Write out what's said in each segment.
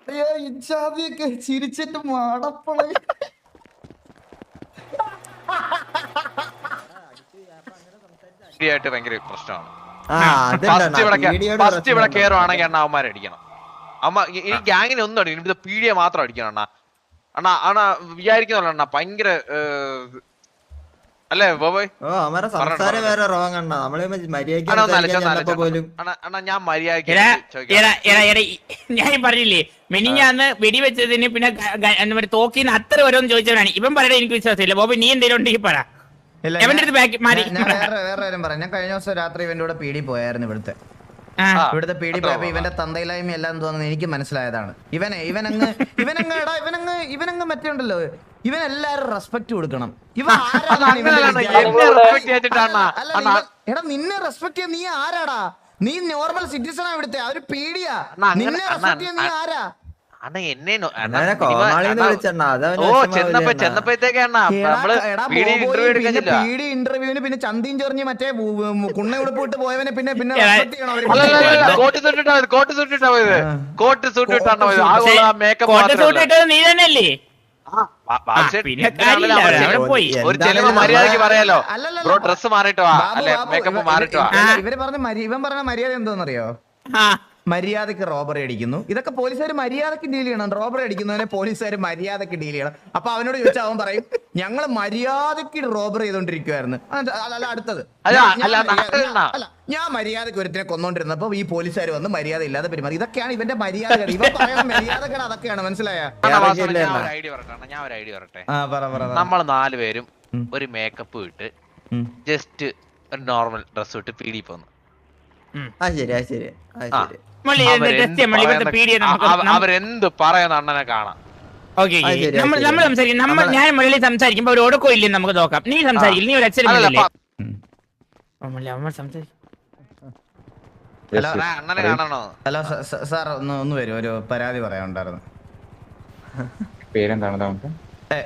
അയ്യോ ഇജാതിയൊക്കെ ചിരിച്ചിട്ട് മാടപ്പളെ. ആയിട്ട് ഭയങ്കര പ്രശ്നമാണ്. ആ ഫസ്റ്റ് ഇവിടെ കയറുവാണെങ്കിൽ അണ്ണ അവന്മാരെ അടിക്കണം. ഈ ഗ്യാങ്ങിനെ ഒന്നും അടിക്കണം, ഇത് പീഡിയെ മാത്രം അടിക്കണം അണ്ണ. അണ്ണാ അണ്ണാ വിചാരിക്കുന്നല്ലോ അണ്ണാ, ഭയങ്കര അല്ലേ ബോബോയ്? ഓ അവന്മാരെ സംസാരം വേറെ റോങ് അണ്ണാ. നമ്മള് പോലും അണ്ണാ ഞാൻ മര്യാദ ഞാൻ പറഞ്ഞില്ലേ മെനിഞ്ഞാന്ന് വെടിവെച്ചതിന് പിന്നെ തോക്കിന്ന് അത്ര ഓരോന്ന് ചോദിച്ചവനാണ് ഇവൻ. പറയണ എനിക്ക് വിശ്വാസമില്ല. ബോബി നീ എന്തെങ്കിലും ഉണ്ടെങ്കിൽ പറ. ഞാൻ വേറെ കാര്യം പറയാം. ഞാൻ കഴിഞ്ഞ ദിവസം രാത്രി ഇവന്റെ കൂടെ പീടി പോയായിരുന്നു. ഇവിടുത്തെ പീടി പോയപ്പോ ഇവന്റെ തന്തയിലായ്മ എല്ലാം തോന്നുന്നത് എനിക്ക് മനസ്സിലായതാണ്. ഇവനങ്ങ് മറ്റേ ഉണ്ടല്ലോ, ഇവൻ എല്ലാരും റെസ്പെക്ട് കൊടുക്കണം. എടാ നിന്നെ റെസ്പെക്ട് ചെയ്യാൻ നീ ആരാടാ? നീ നോർമൽ സിറ്റിസണാ ഇവിടുത്തെ, ഒരു പീഡിയാ. നിന്നെ റെസ്പെക്ട് ചെയ്യാൻ നീ ആരാ? ഇന്റർവ്യൂവിന് പിന്നെ ചന്തിയും ചെറിഞ്ഞ് മറ്റേ കുണ്ണ ഉടുപ്പ് ഇട്ട് പോയവനെ പിന്നെ നീ തന്നെയല്ലേ? ഒരു ചെലവ് മര്യാദക്ക് പറയാലോ, ഡ്രസ് മാറിട്ടോ അല്ലെ മേക്കപ്പ് മാറിട്ടോ. ഇവൻ പറഞ്ഞ മര്യാദ എന്തോന്നറിയോ? മര്യാദക്ക് റോബറി അടിക്കുന്നു. ഇതൊക്കെ പോലീസുകാർ മര്യാദക്ക് ഡീൽ ചെയ്യണം. റോബറി അടിക്കുന്നതിനെ പോലീസുകാർ മര്യാദക്ക് ഡീൽ ചെയ്യണം. അപ്പൊ അവനോട് ചോദിച്ചാൽ അവൻ പറയും ഞങ്ങള് മര്യാദക്ക് റോബറി ചെയ്തോണ്ടിരിക്കുവായിരുന്നു. അല്ല അടുത്തത് ഞാൻ മര്യാദക്ക് ഒരുത്തിനെ കൊന്നോണ്ടിരുന്നപ്പോ ഈ പോലീസുകാർ വന്ന് മര്യാദ ഇല്ലാതെ പെരുമാറി. ഇതൊക്കെയാണ് ഇവന്റെ മര്യാദകൾ. ഇവ പറയുന്ന മര്യാദകൾ അതൊക്കെയാണ്. മനസ്സിലായ? ഞാൻ ഒരു ഐഡിയ പറയട്ടെ. നമ്മൾ 4 പേരും ഒരു മേക്കപ്പ് ഇട്ട് ജസ്റ്റ് ഒരു നോർമൽ ഡ്രസ് ഇട്ട് പീടി പോന്നു. അവരെന്ത് പറയുന്ന അണ്ണനെ കാണാം. നമ്മൾ സംസാരിക്കും. ഞാൻ മുരളി സംസാരിക്കുമ്പോ ഒരു ഒടുക്കോ ഇല്ലെന്ന് നമുക്ക് നോക്കാം. നീ സംസാരിക്കില്ല, നീ ഒരു അച്ഛനല്ലേ? ഹലോ സാർ, ഒന്ന് വരും, ഒരു പരാതി പറയാനുണ്ടായിരുന്നു. പേരെന്താണ്?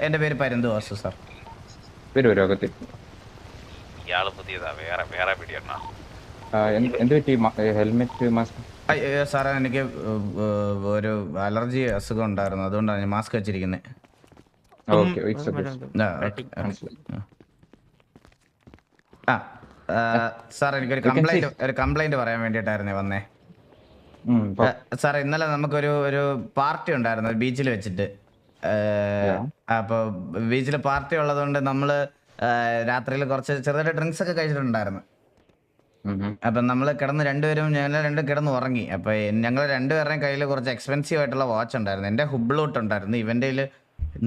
എന്റെ പേര് പരന്തു വാസു സാർ. ഇയാള് പുതിയതാ, വേറെ പിടിയണ്ണ. എന്ത് പറ്റി? Helmet mask? സാറേ എനിക്ക് ഒരു അലർജി അസുഖം ഉണ്ടായിരുന്നു, അതുകൊണ്ടാണ് ഞാൻ മാസ്ക് വെച്ചിരിക്കുന്നത്. സാർ എനിക്കൊരു കംപ്ലൈന്റ് പറയാൻ വേണ്ടിട്ടായിരുന്നേ വന്നേ. സാർ ഇന്നലെ നമുക്കൊരു പാർട്ടി ഉണ്ടായിരുന്നു ബീച്ചിൽ വെച്ചിട്ട്. അപ്പൊ ബീച്ചിൽ പാർട്ടി ഉള്ളതുകൊണ്ട് നമ്മള് രാത്രിയിൽ കുറച്ച് ചെറുതായിട്ട് ഡ്രിങ്ക്സ് ഒക്കെ കഴിച്ചിട്ടുണ്ടായിരുന്നു. അപ്പൊ നമ്മള് ഞങ്ങൾ രണ്ടും കിടന്ന് ഉറങ്ങി. അപ്പൊ ഞങ്ങൾ രണ്ടുപേരുടെയും കയ്യിൽ കുറച്ച് എക്സ്പെൻസീവ് ആയിട്ടുള്ള വാച്ച് ഉണ്ടായിരുന്നു. എന്റെ ഹുബ്ലൂട്ട് ഉണ്ടായിരുന്നു, ഇവന്റെ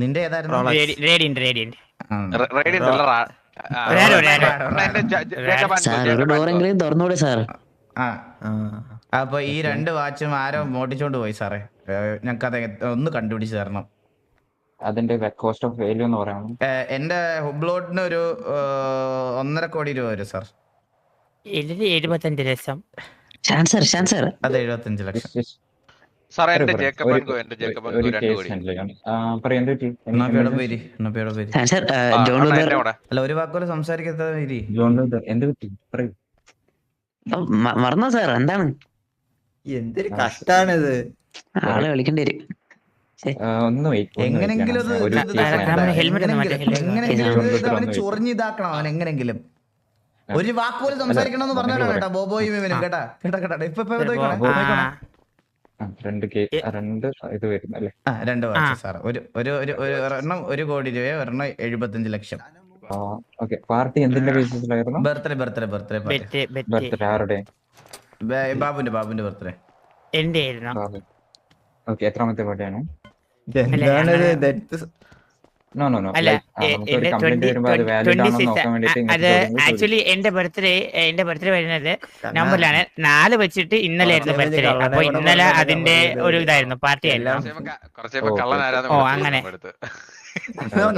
നിന്റെ ഏതായിരുന്നു? അപ്പൊ ഈ 2 വാച്ചും ആരോ മോട്ടിച്ചോണ്ട് പോയി സാറേ. ഞങ്ങക്ക് അത് ഒന്ന് കണ്ടുപിടിച്ച് തരണം. അതിന്റെ കോസ്റ്റ് ഓഫ് വാല്യൂ എന്ന് പറയാമോ? എന്റെ ഹുബ്ലോട്ടിന് ഒരു 1.5 കോടി രൂപ വരും സാർ. 75 ലക്ഷം. അത് 75 ലക്ഷം. അല്ല ഒരു വാക്കുപോലെ സംസാരിക്കാത്ത മറന്നോ സാർ? എന്താണ് എന്തൊരു കഷ്ടാണിത്. ആളെ വിളിക്കേണ്ടി വരും. എങ്ങനെങ്കിലും ചൊറിഞ്ഞിതാക്കണം അവൻ. എങ്ങനെങ്കിലും ഒരു വാക്കുപോലെ സംസാരിക്കണം എന്ന് പറഞ്ഞാണ് കേട്ടാ ബോബോയും ഇവനും. കേട്ടാ ഇപ്പൊ 2 വാച്ച് സാർ. ഒരെണ്ണം 1 കോടി രൂപ, ഒരെണ്ണം 75 ലക്ഷം. പാർട്ടി എന്തിന്റെ ബേസിസിലായിരുന്നു? Birthday ബാബുന്റെ birthday. എന്റെ എത്രാമത്തെ ബർത്ത്ഡേ ആണ്? അത് ആക്ച്വലി എന്റെ ബർത്ത്ഡേ വരുന്നത് നവംബറിലാണ്. 4 വെച്ചിട്ട് ഇന്നലെ ആയിരുന്നു ബർത്ത്ഡേ. അപ്പൊ ഇന്നലെ അതിന്റെ ഒരു ഇതായിരുന്നു, പാർട്ടി ആയിരുന്നു. ഓ അങ്ങനെ.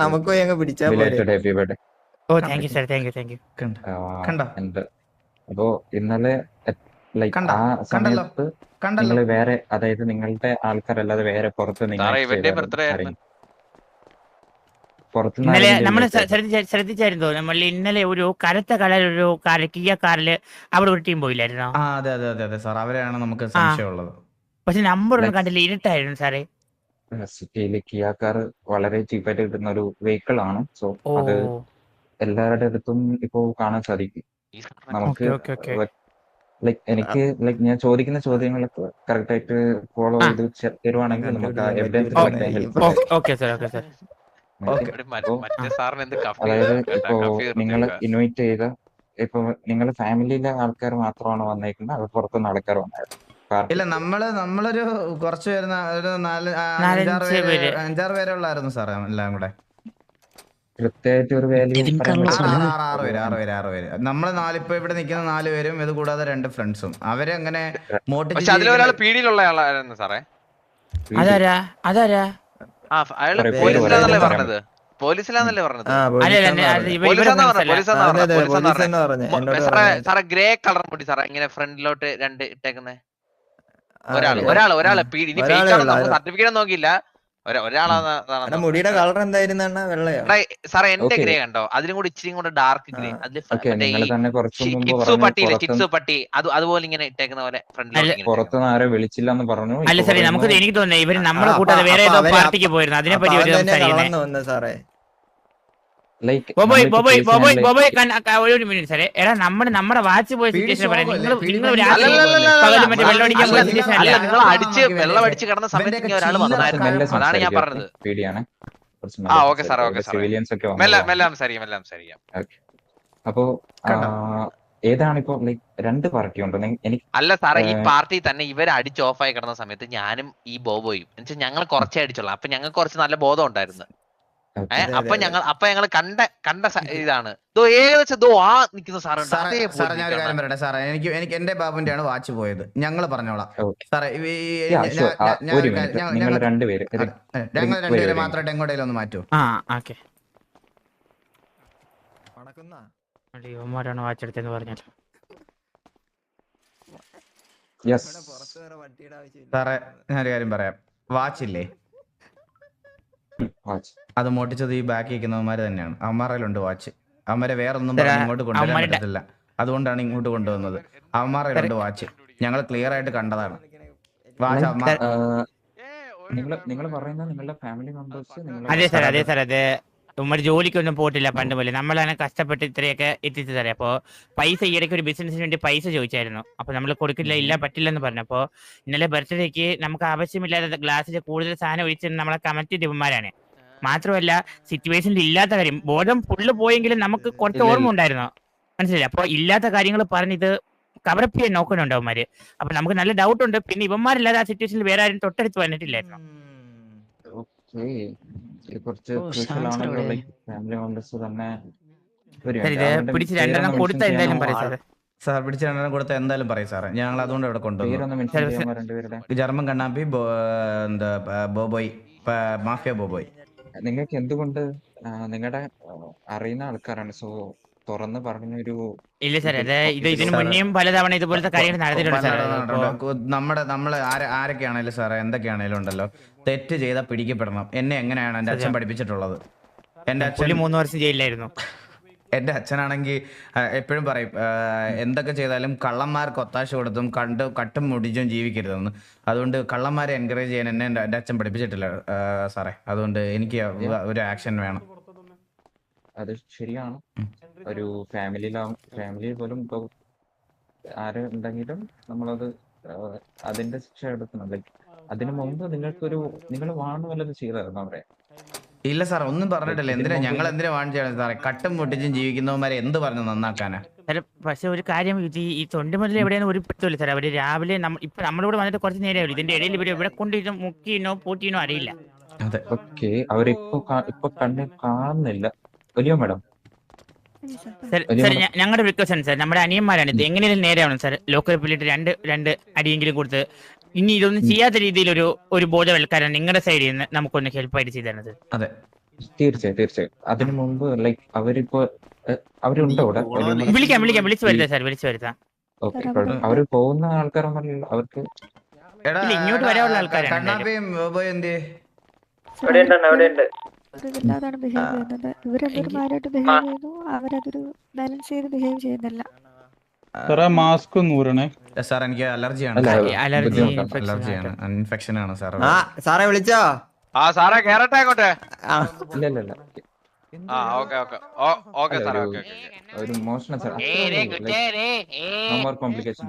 നമുക്ക് പിടിച്ചാ. ഓ thank you sir, thank you. അപ്പോ ഇന്നലെ ആ സമയത്ത് നിങ്ങൾ വേറെ, അതായത് നിങ്ങളുടെ ആൾക്കാരല്ലാതെ വേറെ പുറത്ത് ഇന്നലെ നമ്മൾ ശ്രദ്ധിച്ചായിരുന്നോ? നമ്മൾ ഇന്നലെ ഒരു കറുത്ത കളർ ഒരു കാർ, കിയ കാറില് അവിടെ ഒരു ടീം പോയില്ലായിരുന്നോ? അതെ സാർ, അവരെയാണ് നമുക്ക് സംശയമുള്ളത്. പക്ഷെ നമ്പർ ഒന്നും കണ്ടില്ല, ഇരുട്ടായിരുന്നു സാറേ. സിറ്റിയിൽ കിയ കാർ വളരെ ചീപ്പായിട്ട് കിട്ടുന്ന ഒരു വെഹിക്കിൾ ആണ്. സോ ഓ അത് എല്ലാവരുടെ അടുത്തും ഇപ്പോ കാണാൻ സാധിക്കും. നമുക്ക് എനിക്ക് ഞാൻ ചോദിക്കുന്ന ചോദ്യങ്ങളൊക്കെ കറക്റ്റ് ആയിട്ട് ഫോളോ ചെയ്ത് തരുവാണെങ്കിൽ നമുക്ക് ആ evidence okay sir, okay sir. അതായത് ഇപ്പോ നിങ്ങൾ ഇൻവൈറ്റ് ചെയ്ത ഇപ്പൊ നിങ്ങളുടെ ഫാമിലിയിലെ ആൾക്കാർ മാത്രമാണ് വന്നേക്കുന്നത്, അത് പുറത്തുനിന്ന് ആൾക്കാർ വന്നായിരുന്നു? ഇല്ല, നമ്മളൊരു കുറച്ച് പേര് ഒരു അഞ്ചാറ് പേരെ ഉള്ളായിരുന്നു സാറേ, എല്ലാം കൂടെ. കൃത്യമായിട്ട് ഒരു വാല്യൂ ആറ് പേര്. നമ്മള് ഇപ്പൊ ഇവിടെ നിൽക്കുന്ന 4 പേരും, ഇത് കൂടാതെ 2 ഫ്രണ്ട്സും. അവര് അങ്ങനെ പക്ഷെ അതിലൊരാൾ പീഡിയിലുള്ള ആളായിരുന്നു സാറേ. അതാരാ? അയാള് പോലീസിലാന്നല്ലേ പറഞ്ഞത്? പോലീസിലാന്നല്ലേ പറഞ്ഞത്? സാറേ ഗ്രേ കളർ മുടി സാറേ, ഇങ്ങനെ ഫ്രണ്ടിലോട്ട് 2 ഇട്ടേക്കുന്നേ. ഒരാള് ഇനി സർട്ടിഫിക്കറ്റ് നോക്കിയില്ല, ഒരാളാണ്. മുടിയുടെ കളർ എന്തായിരുന്നു? വെള്ളയോ? സാറേ എന്റെ ഗ്രേ കണ്ടോ? അതിലും കൂടി ഇച്ചിരി കൂടെ ഡാർക്ക് ഗ്രേ. ചിക്സു പട്ടി അതുപോലെ ഇങ്ങനെ ഇട്ടേക്കുന്ന പോലെ പുറത്തുനിന്ന് ആരെ വിളിച്ചില്ലെന്ന് പറഞ്ഞു. അല്ല സാറേ, നമുക്ക് എനിക്ക് തോന്നുന്നു ഇവര് നമ്മളെ കൂട്ടാതെ വേറെ ഏതോ പാർട്ടിക്ക് പോയിരുന്നു, അതിനെ പറ്റി സാറേ. ഒരു മിനിറ്റ് സാറേ. എടാ നമ്മുടെ വാച്ച് പോയ സിറ്റുവേഷൻ പറയാം. നിങ്ങൾ വെള്ളം അടിച്ച് കിടന്ന സമയത്ത് ഒരാൾ വന്നായിരുന്നു, അതാണ് ഞാൻ പറഞ്ഞത്. അപ്പൊ ഏതാണ് ഇപ്പൊ 2 പാർട്ടി ഉണ്ടോ? എനിക്ക് അല്ല സാറേ, ഈ പാർട്ടി തന്നെ ഇവർ അടിച്ച് ഓഫായി കിടന്ന സമയത്ത് ഞാനും ഈ ബോബോയും എന്നുവെച്ചാൽ ഞങ്ങൾ കുറച്ചേ അടിച്ചുള്ളൂ. അപ്പൊ ഞങ്ങൾക്ക് കുറച്ച് നല്ല ബോധം ഉണ്ടായിരുന്നു. അപ്പൊ ഞങ്ങൾ കണ്ട ഇതാണ് ഏകദേശം നിൽക്കുന്ന സാറേ. ഞാൻ ഒരു കാര്യം പറയട്ടെ സാറേ, എനിക്ക് എന്റെ ബാബുന്റെ ആണ് വാച്ച് പോയത്. ഞങ്ങള് പറഞ്ഞോളാം സാറേ. നിങ്ങൾ 2 പേര് ഞങ്ങൾ 2 പേര് മാത്രമായിട്ട് എങ്ങോട്ടേലും ഒന്ന് മാറ്റൂ. ാണ് വാച്ചെടുത്തെന്ന് പറഞ്ഞാൽ സാറേ, ഞാനൊരു കാര്യം പറയാം. വാച്ചില്ലേ, അത് മോട്ടിച്ചത് ഈ ബാക്കി നിൽക്കുന്നവന്മാര് തന്നെയാണ്. അവന്മാരിലുണ്ട് വാച്ച്. അവന്മാരെ വേറൊന്നും ഇങ്ങോട്ട് കൊണ്ടുവരാൻ പറ്റത്തില്ല, അതുകൊണ്ടാണ് ഇങ്ങോട്ട് കൊണ്ടുവന്നത്. അവന്മാരിലുണ്ട് വാച്ച്, ഞങ്ങൾ ക്ലിയർ ആയിട്ട് കണ്ടതാണ്. വാച്ച് നിങ്ങൾ പറയുന്ന നിങ്ങളുടെ ഫാമിലി മെമ്പേഴ്സ്? അതെ സാർ, അതെ. ഉമ്മ ജോലിക്കൊന്നും പോയിട്ടില്ല പണ്ട് പോലെ. നമ്മളാണ് കഷ്ടപ്പെട്ട് ഇത്രയൊക്കെ എത്തിച്ചു തരാം. അപ്പോൾ പൈസ ഈയിടയ്ക്ക് ഒരു ബിസിനസിന് വേണ്ടി പൈസ ചോദിച്ചായിരുന്നു. അപ്പോൾ നമ്മൾ കൊടുക്കില്ല, ഇല്ല പറ്റില്ലെന്ന് പറഞ്ഞപ്പോൾ ഇന്നലെ ബർത്ത്ഡേക്ക് നമുക്ക് ആവശ്യമില്ലാതെ ഗ്ലാസ്സിൽ കൂടുതൽ സാധനം ഒഴിച്ചിരുന്ന നമ്മളെ കമന്റ് ഇവന്മാരാണ്. മാത്രമല്ല, സിറ്റുവേഷനിൽ ഇല്ലാത്ത കാര്യം ബോധം ഫുള്ള് പോയെങ്കിലും നമുക്ക് കുറച്ച് ഓർമ്മ ഉണ്ടായിരുന്നു, മനസ്സിലായി. അപ്പോൾ ഇല്ലാത്ത കാര്യങ്ങൾ പറഞ്ഞിത് കവറപ്പ് ചെയ്യാൻ നോക്കുന്നുണ്ട് അവന്മാര്. അപ്പൊ നമുക്ക് നല്ല ഡൗട്ട് ഉണ്ട്. പിന്നെ ഇവന്മാരില്ലാതെ ആ സിറ്റുവേഷനിൽ വേറെ ആരും തൊട്ടടുത്ത് വന്നിട്ടില്ലായിരുന്നു. ഫാമിലി മെമ്പേഴ്സ് തന്നെ പിടിച്ച് 2 എണ്ണം കൊടുത്ത എന്തായാലും പറയും സാർ. സാർ പിടിച്ച് 2 എണ്ണം കൊടുത്ത എന്തായാലും പറയും സാറേ. ഞങ്ങൾ അതുകൊണ്ട് ഇവിടെ കൊണ്ടുവന്നു. ജർമ്മൻ കണ്ണാപ്പി, ബോബോയ്, മാഫിയ ബോബോയ്. നിങ്ങൾക്ക് എന്തുകൊണ്ട് നിങ്ങളുടെ അറിയുന്ന ആൾക്കാരാണ്, സോ തുറന്ന് പറഞ്ഞൊരു? ഇല്ല സാർ, ഇതിനു മുന്നേയും പലതവണ ഇതുപോലത്തെ കാര്യങ്ങൾ നടന്നിട്ടുണ്ട്. നമ്മള് ആരൊക്കെയാണേലും സാറേ, എന്തൊക്കെയാണേലും ഉണ്ടല്ലോ, തെറ്റ് ചെയ്താൽ പിടിക്കപ്പെടണം. എന്നെ എങ്ങനെയാണ് എന്റെ അച്ഛൻ പഠിപ്പിച്ചിട്ടുള്ളത്. എന്റെ അച്ഛൻ 3 വർഷം ജയിലിലായിരുന്നു. എന്റെ അച്ഛനാണെങ്കിൽ എപ്പോഴും പറയും, എന്തൊക്കെ ചെയ്താലും കള്ളന്മാർക്ക് ഒത്താശ കൊടുത്തും കട്ടും മുടിച്ചും ജീവിക്കരുതെന്ന്. അതുകൊണ്ട് കള്ളന്മാരെ എൻകറേജ് ചെയ്യാൻ എന്റെ അച്ഛൻ പഠിപ്പിച്ചിട്ടില്ല സാറേ. അതുകൊണ്ട് എനിക്ക് ഒരു ആക്ഷൻ വേണം. അത് ശരിയാണ്. ഒരു ഫാമിലിയിൽ പോലും ഇപ്പൊ ആരുണ്ടെങ്കിലും നമ്മളത് അതിന്റെ ശിക്ഷ എടുക്കണം. ലൈക്ക് അതിനു മുമ്പ് നിങ്ങൾ വാണ് വല്ലതും ചെയ്തായിരുന്നു അവരെ? ഇല്ല സാർ, ഒന്നും പറഞ്ഞിട്ടില്ല. ഞങ്ങൾ എന്തിനാ വാൺ ചെയ്യണം സാറേ? കട്ടും പൊട്ടിച്ചും ജീവിക്കുന്നവന്മാരെ എന്ത് പറഞ്ഞു നന്നാക്കാനാ? പക്ഷെ ഒരു കാര്യം, ഈ തൊണ്ടിമുതൽ എവിടെയാണ് ഒരു പറ്റില്ല സാർ. അവര് രാവിലെ ഇപ്പൊ നമ്മളിവിടെ വന്നിട്ട് കുറച്ച് നേരമാവില്ല. ഇതിന്റെ ഇടയിൽ ഇവര് ഇവിടെ കൊണ്ടിട്ട് മുക്കിനോ പൂട്ടിനോ അറിയില്ല. ഓക്കെ, അവരിപ്പോ കണ്ണിൽ കാണുന്നില്ല. വലിയ മാഡം സാർ, ഞങ്ങളുടെ റിക്വസ്റ്റ് ആണ് സാർ, നമ്മുടെ അനിയന്മാരാണ് ഇത്. എങ്ങനെയും നേരെയാവണം സാർ. ലോക്കൽ പിള്ളിട്ട് രണ്ട് അടിയെങ്കിലും കൊടുത്ത് ഇനി ഇതൊന്നും ചെയ്യാത്ത രീതിയിൽ ഒരു ബോധവൽക്കാരം നിങ്ങളുടെ സൈഡിൽ നിന്ന് നമുക്കൊന്ന് ഹെൽപ്പായിട്ട് ചെയ്തു തരുന്നത്. അതെ, തീർച്ചയായും. അതിനു മുമ്പ് ലൈക്ക് അവരുണ്ടോ അവിടെ? വിളിച്ചു വരുത്താം സാർ, വിളിച്ചു വരുത്താം. അവര് പോകുന്ന ആൾക്കാരൊന്നും അവർക്ക് ഇങ്ങോട്ട് വരാനുള്ള ആൾക്കാരാണ്. ഇല്ലാതാണ് ബിഹേവ് ചെയ്യുന്നത്. ഇവരെല്ലാവരും ബിഹേവ് ചെയ്യുന്നു, അവരതൊരു ബാലൻസ് ചെയ്ത് ബിഹേവ് ചെയ്യുന്നില്ല. മാസ്ക് നൂറണേ സാർ എനിക്ക് അലർജിയാണ് അലർജിയാണ് ഇൻഫെക്ഷൻ ആണ് സാർ. ആ സാറേ വിളിച്ചോ? ആ സാറേ കേറട്ടെ അങ്ങോട്ടെ. ഇല്ല ആ ഓക്കെ ഓക്കെ ഓക്കെ സാറേ ഓക്കെ ഒരു മോഷണം കോംപ്ലിക്കേഷൻ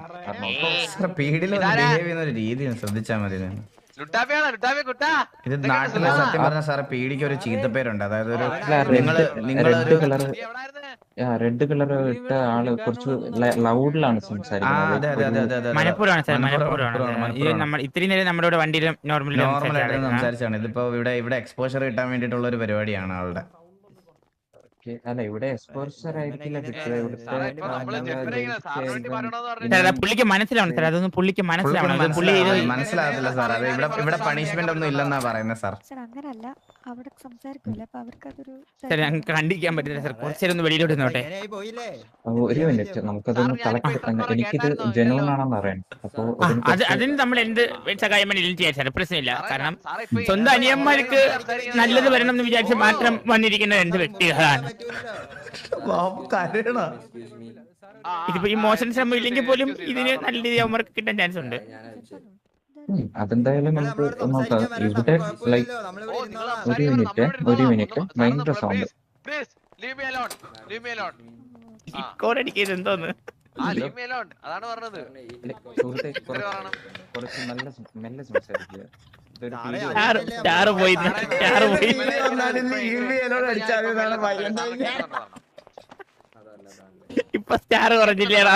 പീഡിയിൽ ബിഹേവ് ചെയ്യുന്ന ഒരു രീതി ശ്രദ്ധിച്ചാൽ മതി. ലുട്ടാപ്പിയാണോ ലുട്ടാപ്പി കുട്ടാ? ഇത് നാട്ടിലെ സത്യം പറഞ്ഞ സാറേ പീഡിക്ക് ഒരു ചീത്തപ്പേരുണ്ട്. അതായത് ഒരു റെഡ് കളർ ഇട്ട ആള് കുറച്ച് ലൗഡിലാണ് സംസാരിക്കുന്നത്. ഇത്രയും നേരം നമ്മുടെ വണ്ടിയിലും നോർമലായിട്ട് സംസാരിച്ചാണ്. ഇതിപ്പോ ഇവിടെ എക്സ്പോഷർ കിട്ടാൻ വേണ്ടിയിട്ടുള്ള ഒരു പരിപാടിയാണ് ആളുടെ. അല്ല ഇവിടെ എക്സ്പോഷർ ആയിരിക്കില്ല പുള്ളിക്ക് മനസ്സിലാവണം സാർ. അതൊന്നും പുള്ളിക്ക് മനസ്സിലാകത്തില്ല സാർ. അത് ഇവിടെ പണിഷ്മെന്റ് ഒന്നും ഇല്ലെന്നാ പറയുന്നത് സാർ. സാർ ഞങ്ങൾക്ക് കണ്ടിരിക്കാൻ പറ്റില്ല സാർ. കുറച്ചേരം ഒന്ന് വെളിയിലോട്ട് നോട്ടെ. ഒരു മിനിറ്റ് നമുക്കതൊന്ന് കളക്ട്. എനിക്കിത് ജനുവൻ ആണെന്ന് അറിയാം. അപ്പൊ അതിന് നമ്മൾ എന്ത് സഹായം വേണമെങ്കിലും ചെയ്യാൻ സാർ, പ്രശ്നമില്ല. കാരണം സ്വന്തം അനിയന്മാർക്ക് നല്ലത് വരണം എന്ന് വിചാരിച്ച് മാത്രം വന്നിരിക്കുന്ന രണ്ട് വ്യക്തികളാണ്. ഇതിപ്പോ ഈ മോശം ശ്രമം ഇല്ലെങ്കിൽ പോലും ഇതിന് നല്ല രീതിയിൽ അവർക്ക് കിട്ടാൻ ചാൻസ് ഉണ്ട്. അതെന്തായാലും നമുക്ക് നോക്കാം. ഇവിടെ ലൈക്ക് ഒരു മിനിറ്റ് ഭയങ്കര സൗണ്ട്. എന്തോന്ന് കുറച്ച് നല്ല മെല്ലെ സംസാരിക്കുക. ഇപ്പൊ സ്റ്റാർ കുറഞ്ഞില്ലേടാ?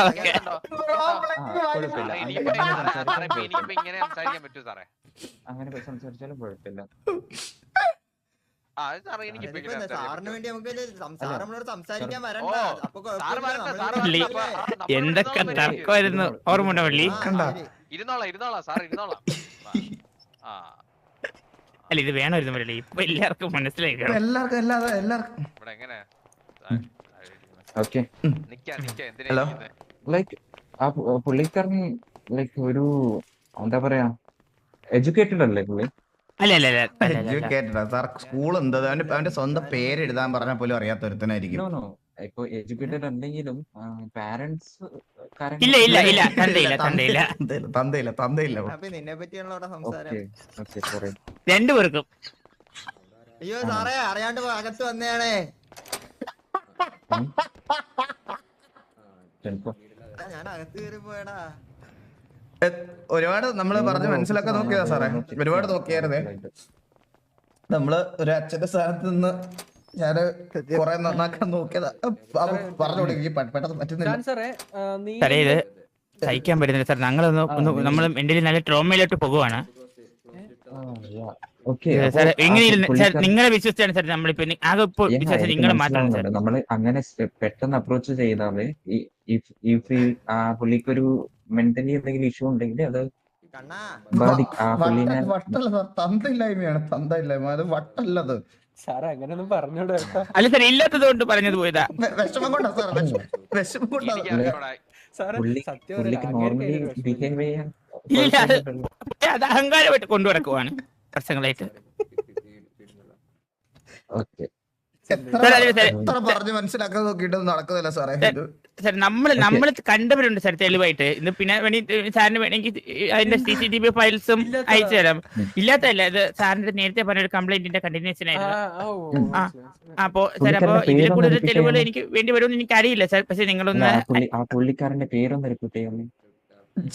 അങ്ങനെ സംസാരിച്ചാലും കുഴപ്പമില്ല. എന്തൊക്കെ തർക്കമായിരുന്നു ഓർമ്മ വള്ളി. അല്ല ഇത് വേണമായിരുന്നു വള്ളി. ഇപ്പൊ എല്ലാവർക്കും മനസ്സിലായി. ഓക്കെ ലൈക്ക് ആ പുള്ളിക്കാരൻ ലൈക്ക് ഒരു എന്താ പറയാ എഡ്യൂക്കേറ്റഡ് അല്ലേ പുള്ളി? സ്കൂൾ എന്താ അവന്റെ സ്വന്തം പേര് എഴുതാൻ പറഞ്ഞ പോലും അറിയാത്ത ഒരുത്തനായിരിക്കും. ഇപ്പൊ എഡ്യൂക്കേറ്റഡ് ഉണ്ടെങ്കിലും പാരന്റ്സ് തന്തയില്ല. നിന്നെ പറ്റിയാണല്ലോ സംസാരം. രണ്ടുപേർക്കും. അയ്യോ സാറേ അറിയാണ്ട് അകത്ത് വന്നയാണേ. ഞാൻ അകത്ത് കയറി പോയടാ. ഒരുപാട് നമ്മള് പറഞ്ഞ് മനസ്സിലാക്കാൻ നോക്കിയതാ സാറേ. ഒരുപാട് നോക്കിയായിരുന്നേ. നമ്മള് ഒരു അച്ഛന്റെ സ്ഥാനത്ത് നിന്ന് ഞാന് കൊറേ നന്നാക്കാൻ നോക്കിയതാ. പറഞ്ഞു കൊടുക്കും പെട്ടെന്ന് പറ്റുന്നില്ല. ഇത് സഹിക്കാൻ പറ്റുന്നില്ല സാർ. നമ്മൾ മെന്റലി നല്ല ട്രോമയിലോട്ട് പോകുവാണ്. നിങ്ങളെ വിശ്വസിച്ചാണ് സാർ നമ്മളിപ്പോ ആകെ ഇപ്പൊ വിശ്വസിച്ച് നിങ്ങളെ മാത്രമാണ് സാർ. നമ്മള് അങ്ങനെ പെട്ടെന്ന് അപ്രോച്ച് ചെയ്താല് പുള്ളിക്കൊരു മെന്റലി എന്തെങ്കിലും ഇഷ്യൂ ഉണ്ടെങ്കിൽ അത് തന്തയില്ലായ്മയാണ്. തന്തയില്ലായ്മ അത് വട്ടല്ലത് സാറേ. അങ്ങനെയൊന്നും പറഞ്ഞോട്. അല്ല സാർ ഇല്ലാത്തത് കൊണ്ട് പറഞ്ഞത് പോയതാ. വിഷമം കൊണ്ടാ സാർ. വിഷമം കൊണ്ടാ. പുള്ളിക്ക് നോർമലി ബിഹേവ് ചെയ്യാൻ അത് അഹങ്കാരമായിട്ട് കൊണ്ടുനടക്കുവാണ് വർഷങ്ങളായിട്ട്. പറഞ്ഞ് മനസ്സിലാക്കാൻ നോക്കിയിട്ട് നടക്കുന്നില്ല സാറേ. സാർ നമ്മള് കണ്ടവരുണ്ട് സാർ തെളിവായിട്ട്. ഇത് പിന്നെ സാറിന് വേണമെങ്കിൽ അതിന്റെ CCTV ഫയൽസും അയച്ചു തരാം. ഇല്ലാത്തല്ല ഇത് സാറിന്റെ നേരത്തെ പറഞ്ഞൊരു കംപ്ലൈന്റിന്റെ കണ്ടിന്യൂഷൻ ആയിരുന്നു. അപ്പോ സാർ അപ്പൊ ഇതിൽ കൂടുതൽ തെളിവുകൾ എനിക്ക് വേണ്ടി വരുമെന്ന് എനിക്ക് അറിയില്ല സാർ. പക്ഷെ നിങ്ങളൊന്ന് പുള്ളിക്കാരന്റെ പേരൊന്ന് റിപ്പീറ്റ് ചെയ്യാമോ?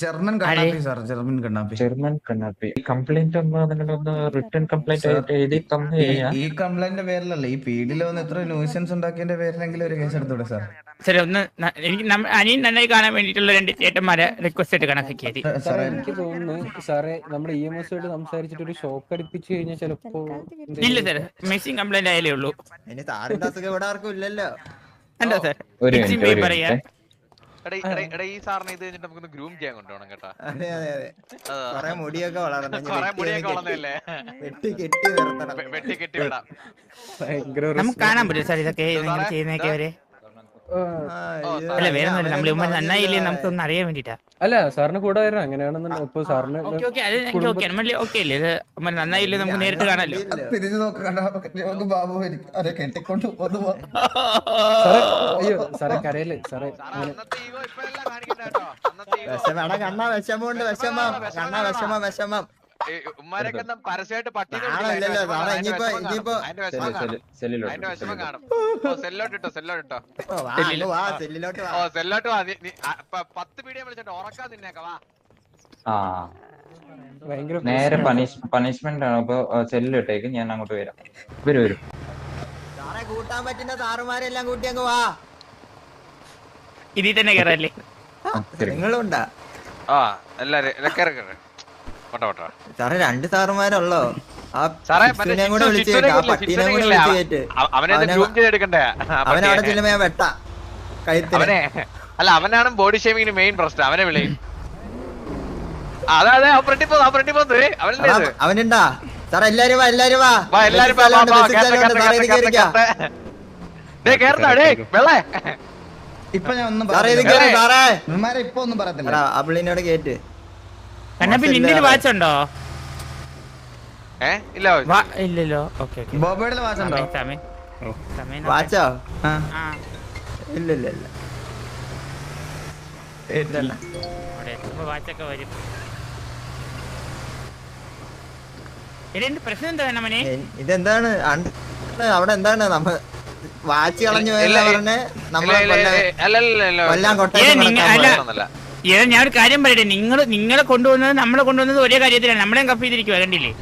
ജർമ്മൻ കണ്ണാപ്പി സാർ. ജർമ്മൻ കണ്ണാപ്പി. കംപ്ലൈന്റ് ഒന്ന് റിട്ടേൺ കംപ്ലൈന്റ് ആയിട്ട് എഴുതി തന്നു. ഈ കംപ്ലൈന്റിന്റെ പേരിലല്ല, ഈ പീഡിയിൽ വന്ന് എത്ര ന്യൂസൻസ് ഉണ്ടാക്കിയതിന്റെ പേരിലെങ്കിലും ഒരു കേസ് എടുത്തൂടെ സാർ? സാർ ഒന്ന് എനിക്ക് അനിയൻ നന്നായി കാണാൻ വേണ്ടിയിട്ടുള്ള രണ്ട് ചേട്ടന്മാരെ റിക്വസ്റ്റ് ആയിട്ട് കണക്കാക്കിയത്. എനിക്ക് തോന്നുന്നു സാറേ നമ്മുടെ EMS ആയിട്ട് സംസാരിച്ചിട്ട് ഒരു ഷോക്ക് അടിപ്പിച്ചു കഴിഞ്ഞാൽ ചിലപ്പോ. ഇല്ല സാർ, മെസ്സിങ് കംപ്ലൈന്റ് ആയാലേ ഉള്ളൂ. ഇവിടെ ആർക്കും ഇല്ലല്ലോ. ഉണ്ടോ സാർ? പറയാ ഈ സാറിന് ഇത് കഴിഞ്ഞിട്ട് നമുക്കൊന്ന് ഗ്രൂം ചെയ്യാൻ കൊണ്ടുപോകണം കേട്ടോ. കൊറേ മുടിയൊക്കെ വളർന്നല്ലേ, വെട്ടി കെട്ടി വിടാം. നമുക്ക് കാണാൻ പറ്റും സാർ ഇതൊക്കെ ചെയ്യുന്നതൊക്കെ വരെ. അല്ല വേറെ ഒന്നുമില്ല, നമ്മൾ ഇവന്മാർ നന്നായില്ലേ നമുക്കൊന്നും അറിയാൻ വേണ്ടിട്ടാ. അല്ല സാറിന് കൂടെ വരണം അങ്ങനെയാണെന്നുണ്ടെങ്കിൽ ഇപ്പൊ സാറിന് ഓക്കെ ഓക്കെ, അത് എനിക്ക് ഓക്കെ നമ്മള് ഓക്കെ അല്ലേ, ഇത് ഇവന്മാർ നന്നായില്ലേ നമുക്ക് നേരിട്ട് കാണാലോ. തിരിഞ്ഞു നോക്ക് ബാബു അതെ കെട്ടിക്കൊണ്ട് പോകുന്നു. സാറേ അയ്യോ സാറേ കരയല്ലേ സാറേ. കണ്ണാ വിഷമമുണ്ട്, വിഷമം ഉമ്മാരൊക്കെ പരസ്യമായിട്ട് പട്ടി ആണല്ലോ സാറേ. ഇനിയിപ്പോ വിഷമം കാണും. സെല്ലോട്ടോ സെല്ലിലോട്ട് ഓ സെല്ലോട്ട് വാ. 10 പീഡിയം വിളിച്ചിട്ട് ഉറക്കാൻ നിന്നേക്ക വാ. ഭയങ്കര നേരെ പണിഷ്മെന്റ് ആണ്. അപ്പൊ ചെല്ലിട്ടേക്ക്, ഞാൻ അങ്ങോട്ട് വരാം. വരും സാറേ കൂട്ടാൻ പറ്റുന്ന സാറുമാരെല്ലാം കൂട്ടി അങ്ങ് വാ. ഇതിൽ തന്നെ കയറല്ലേ. നിങ്ങളുണ്ടാ ആ എല്ലാരും സാറേ 2 സാറുമാരുള്ളോ? ആ സാറേ പട്ടീനെ കൂടെ വിളിച്ച് ആ പട്ടീനെ കൂടെ വിളിച്ച് കയറ്റ്. അവനവിടെ ചെല്ലുമ്പോ ഞാൻ വെട്ടാ കഴുത്തിനെ. അല്ല അവനാണ് ബോഡി ഷേമിങ്ങിന് മെയിൻ പ്രശ്നം. അവനെ വിളി. അതെ അവനുണ്ടാ സാറേ? എല്ലാരും വാ, എല്ലാരും വാ. ഇപ്പൊ ഞാൻ ഒന്നും സാറേ ഇത് കേറ് സാറേ. ഇപ്പൊ ഒന്നും പറയത്തില്ല. ആ പുള്ളിനോട് കേറ്റ്. കണ്ണപ്പി നിന്റെ വാച്ച് ഉണ്ടോ? ഇല്ല ഇല്ലല്ലോ. Okay okay. ബോബോയുടെ വാച്ചുണ്ടോ? വാച്ചോ? ആ ഇല്ല വാച്ചൊക്കെ വരും. പ്രശ്നം എന്താ നമ്മനെ? ഇതെന്താണ് അവിടെ എന്താണ് നമ്മ വാച്ച് കളഞ്ഞു പറഞ്ഞ് നമ്മളെ കൊല്ലാൻ കൊട്ട. ഞാൻ ഒരു കാര്യം പറയട്ടെ, നിങ്ങളെ കൊണ്ടുവന്നത് നമ്മളെ കൊണ്ടുവന്നത് ഒരേ കാര്യത്തിലാണ്. നമ്മളെയും കപ്പ് ചെയ്തിരിക്കുക കണ്ടില്ലേ?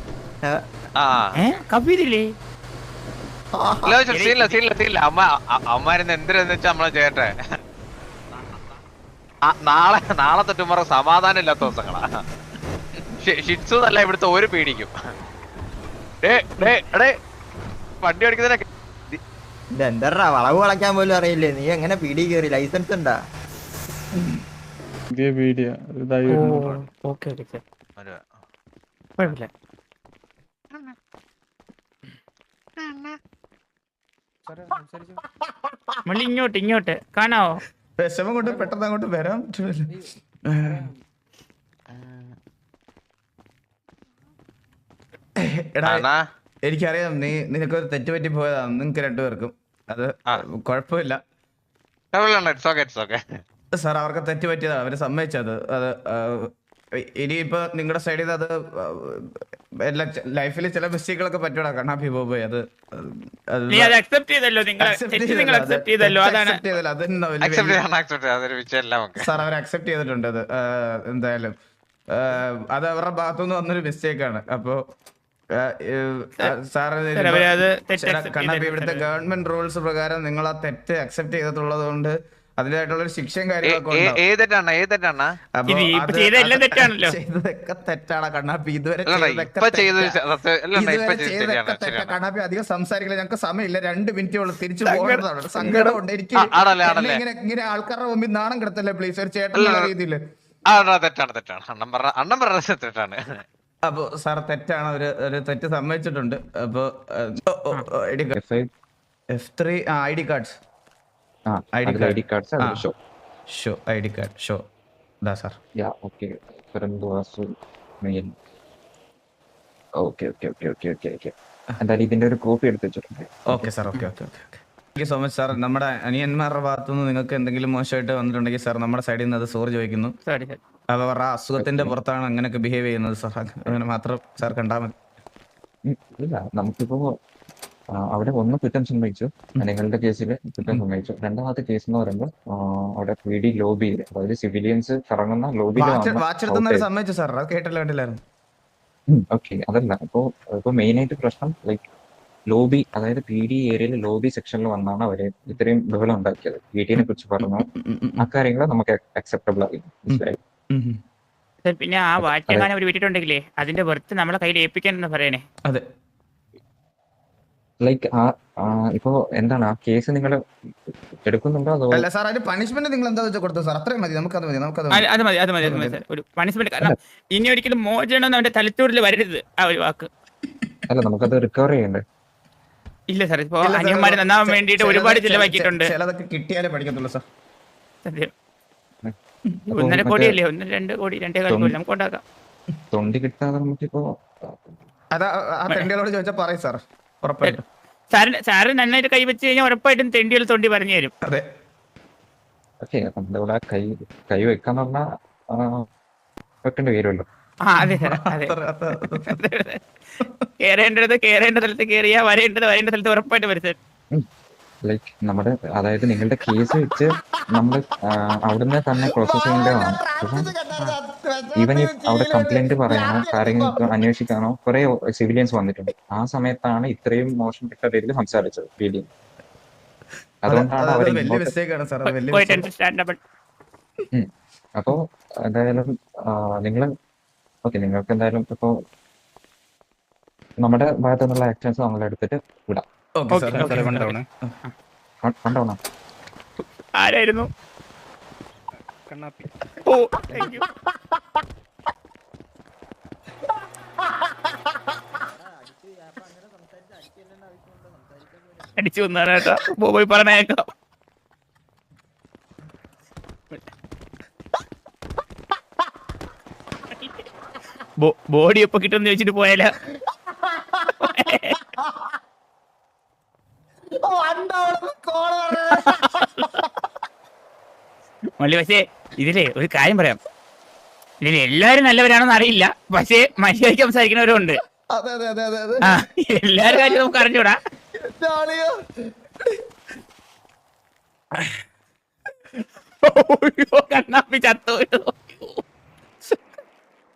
കപ്പ് ചെയ്തില്ലേ? അമ്മാരുന്ന് എന്തിനെന്ന് വെച്ചാ നമ്മളെ ചെയ്യട്ടെ. നാളെ തൊട്ടുമ്പോ സമാധാനം ഇല്ലാത്ത ദിവസങ്ങളാ. ഷിറ്റ്സു നല്ല ഇവിടുത്തെ ഒരു പീഡിക്കും. വണ്ടി ഓടിക്കുന്നതിനൊക്കെ എന്താ വളവ് വളയ്ക്കാൻ പോലും അറിയില്ലേ? നീ എങ്ങനെ പീഡി കയറി? ലൈസൻസ് ഉണ്ടാ? ഇങ്ങോട്ട് കാണാവോ? വിഷമം കൊണ്ട് പെട്ടെന്ന് അങ്ങോട്ട് വരാൻ എടാ എനിക്കറിയാം നിനക്ക് ഒരു തെറ്റ് പറ്റി പോയതാ. നിങ്ങക്ക് രണ്ടുപേർക്കും അത് കുഴപ്പമില്ല സാർ. അവർക്ക് തെറ്റ് പറ്റിയതാ, അവര് സമ്മതിച്ചത്. അത് ഇനിയിപ്പോ നിങ്ങളുടെ സൈഡിൽ നിന്ന് അത് എല്ലാ ലൈഫിൽ ചില മിസ്റ്റേക്കുകളൊക്കെ പറ്റൂടാ കണ്ണാപ്പി ബോബോയ്. അത് സാർ അവർ അക്സെപ്റ്റ് ചെയ്തിട്ടുണ്ട്. അത് എന്തായാലും അത് അവരുടെ ഭാഗത്തുനിന്ന് വന്നൊരു മിസ്റ്റേക്കാണ്. അപ്പോ സാർ കണ്ണാപ്പി ഇവിടുത്തെ ഗവൺമെന്റ് റൂൾസ് പ്രകാരം നിങ്ങൾ ആ തെറ്റ് അക്സെപ്റ്റ് ചെയ്തിട്ടുള്ളത് കൊണ്ട് അതിനായിട്ടുള്ള ഒരു ശിക്ഷയും കാര്യങ്ങളൊക്കെ തെറ്റാണ് കണ്ണാപ്പി. ഇതുവരെ കണ്ണാപ്പി അധികം സംസാരിക്കില്ല, ഞങ്ങൾക്ക് സമയമില്ല. 2 മിനിറ്റ് തിരിച്ചു പോകുന്നതാണ്. സങ്കടമുണ്ട് എനിക്ക്. ഇങ്ങനെ ആൾക്കാരുടെ മുമ്പിൽ നാണം കിടത്തല്ലേ പ്ലീസ്, ഒരു ചേട്ടനുള്ള രീതിയിൽ. അപ്പൊ സാർ തെറ്റാണ്, ഒരു തെറ്റ് സമ്മതിച്ചിട്ടുണ്ട്. അപ്പൊ F3 ID cards. ID card show ID card show da sir. Yeah, okay. Paramduasu mail. Okay. എന്തായാലും ഇതിന്റെ ഒരു കോപ്പി എടുത്ത് വെച്ചിട്ടുണ്ട്. Okay sir. Okay. Thank you so much sir. നമ്മുടെ അനിയന്മാരുടെ ഭാഗത്തുനിന്ന് നിങ്ങൾക്ക് എന്തെങ്കിലും മോശമായിട്ട് വന്നിട്ടുണ്ടെങ്കിൽ സാർ നമ്മുടെ സൈഡിൽ നിന്ന് അത് സോറി ചോദിക്കുന്നു. അവരുടെ അസുഖത്തിന്റെ പുറത്താണ് അങ്ങനെയൊക്കെ ബിഹേവ് ചെയ്യുന്നത് സാർ. അങ്ങനെ മാത്രം സാർ കണ്ടാൽ മതി. ഇല്ല നമുക്കിപ്പോ അവിടെ ഒന്ന് കുറ്റം സമ്മതിച്ചു, നിങ്ങളുടെ കേസിൽ കുറ്റം സമ്മതിച്ചു. രണ്ടാമത്തെ കേസ് എന്ന് പറയുമ്പോൾ അവിടെ PD ലോബിയിൽ, അതായത് സിവിലിയൻസ് കറങ്ങുന്ന ലോബിയിൽ സമ്മതിച്ചു സാർ. അത് കേട്ടല്ലോ വേണ്ടില്ലായിരുന്നു. ഓക്കെ, അതല്ല ഇപ്പൊ മെയിൻ ആയിട്ട് പ്രശ്നം ലൈക്ക് ലോബി, അതായത് PD ഏരിയയിൽ ലോബി സെക്ഷനിൽ വന്നാണ് അവര് ഇത്രയും ബഹളം ഉണ്ടാക്കിയത്. PDനെ കുറിച്ച് പറഞ്ഞു ആ കാര്യങ്ങൾ നമുക്ക് അക്സെപ്റ്റബിൾ ആയി. പിന്നെ ആ വാറ്റെങ്ങാനും അവർ വിട്ടിട്ടുണ്ടെങ്കിലേ അതിന്റെ വെറുതെ നമ്മളെ കയ്യിൽ ഏൽപ്പിക്കാൻ പറയണേ. അതെ, ലൈക്ക് ഇപ്പോ എന്താണ് ആ കേസ് നിങ്ങൾ എടുക്കുന്നുണ്ടോ അതോ? അല്ല സാർ, അതിന് പണിഷ്മെന്റ് നിങ്ങൾ എന്താ വെച്ചാൽ കൊടുത്തു സാർ? അത്രയും മതി, നമുക്കത് മതി. അത് മതി സാർ, ഒരു പണിഷ്മെന്റ്. കാരണം ഇനി ഒരിക്കലും മോചനം അവന്റെ തലച്ചോറിൽ വരരുത് ആ ഒരു വാക്ക്. അല്ല നമുക്കത് റിക്കവർ ചെയ്യണ്ടേ? ഇല്ല സാർ ഇപ്പൊ അനിയന്മാര് നന്നാവാൻ വേണ്ടിട്ട് ഒരുപാട് ചിലവാക്കിയിട്ടുണ്ട്. ചിലതൊക്കെ കിട്ടിയാലേ പഠിക്കത്തുള്ളൂ സാർ. സത്യം 1.5 കോടിയല്ലേ, 1-2 കോടി 2.25 കോടി നമുക്ക് ഉണ്ടാക്കാം. തൊണ്ടി കിട്ടാതെ നമുക്കിപ്പോ അതാ ആ തെണ്ടികളോട് ചോദിച്ചാൽ പറയും സാർ, ഉറപ്പായിട്ടും. സാറ് നന്നായിട്ട് കൈവച്ച് കഴിഞ്ഞാൽ ഉറപ്പായിട്ടും തെണ്ടികൾ തൊണ്ടി പറഞ്ഞു തരും. അതെ ഓക്കെ. നമ്മുടെ ഇവിടെ കൈ വെക്കാന്ന് പറഞ്ഞാ വെക്കേണ്ടി വരുമല്ലോ. അതെ സാർ, അതെ. കേറേണ്ടത് കേറേണ്ട സ്ഥലത്ത് കേറിയാ വരേണ്ടത് വരേണ്ട സ്ഥലത്ത് ഉറപ്പായിട്ട് വരും. ലൈക്ക് നമ്മുടെ അതായത് നിങ്ങളുടെ കേസ് വെച്ച് നമ്മൾ അവിടുന്ന് തന്നെ പ്രോസസ് ചെയ്യേണ്ടതാണ്. ഈവൻ അവിടെ കംപ്ലൈന്റ് പറയാനോ കാര്യങ്ങൾ അന്വേഷിക്കാനോ കുറെ സിവിലിയൻസ് വന്നിട്ടുണ്ട്. ആ സമയത്താണ് ഇത്രയും മോശപ്പെട്ട രീതിയിൽ സംസാരിച്ചത് ഫീലിംഗ്. അതുകൊണ്ടാണ് അവർ അപ്പോ എന്തായാലും നിങ്ങൾ ഓക്കെ, നിങ്ങൾക്ക് എന്തായാലും ഇപ്പോ നമ്മുടെ ഭാഗത്തു നിന്നുള്ള ആക്ഷൻസ് നമ്മൾ എടുത്തിട്ട് വിടാം. കണ്ടോണോ ആരായിരുന്നു? ഓ താങ്ക് യു. അടിച്ചു വന്നാണ് കേട്ടോ, പോയി പറഞ്ഞേക്കാം. ബോഡി എപ്പോ കിട്ടുമെന്ന് ചോദിച്ചിട്ട് പോയാല. മള്ളി പക്ഷേ ഇതിലേ ഒരു കാര്യം പറയാം, ഇതിൽ എല്ലാരും നല്ലവരാണെന്ന് അറിയില്ല, പക്ഷേ മര്യാദയ്ക്ക് സംസാരിക്കുന്നവരും ഉണ്ട്. എല്ലാരും കാര്യം നമുക്ക് അറിഞ്ഞൂടാ. കണ്ണാപ്പി ചത്തു.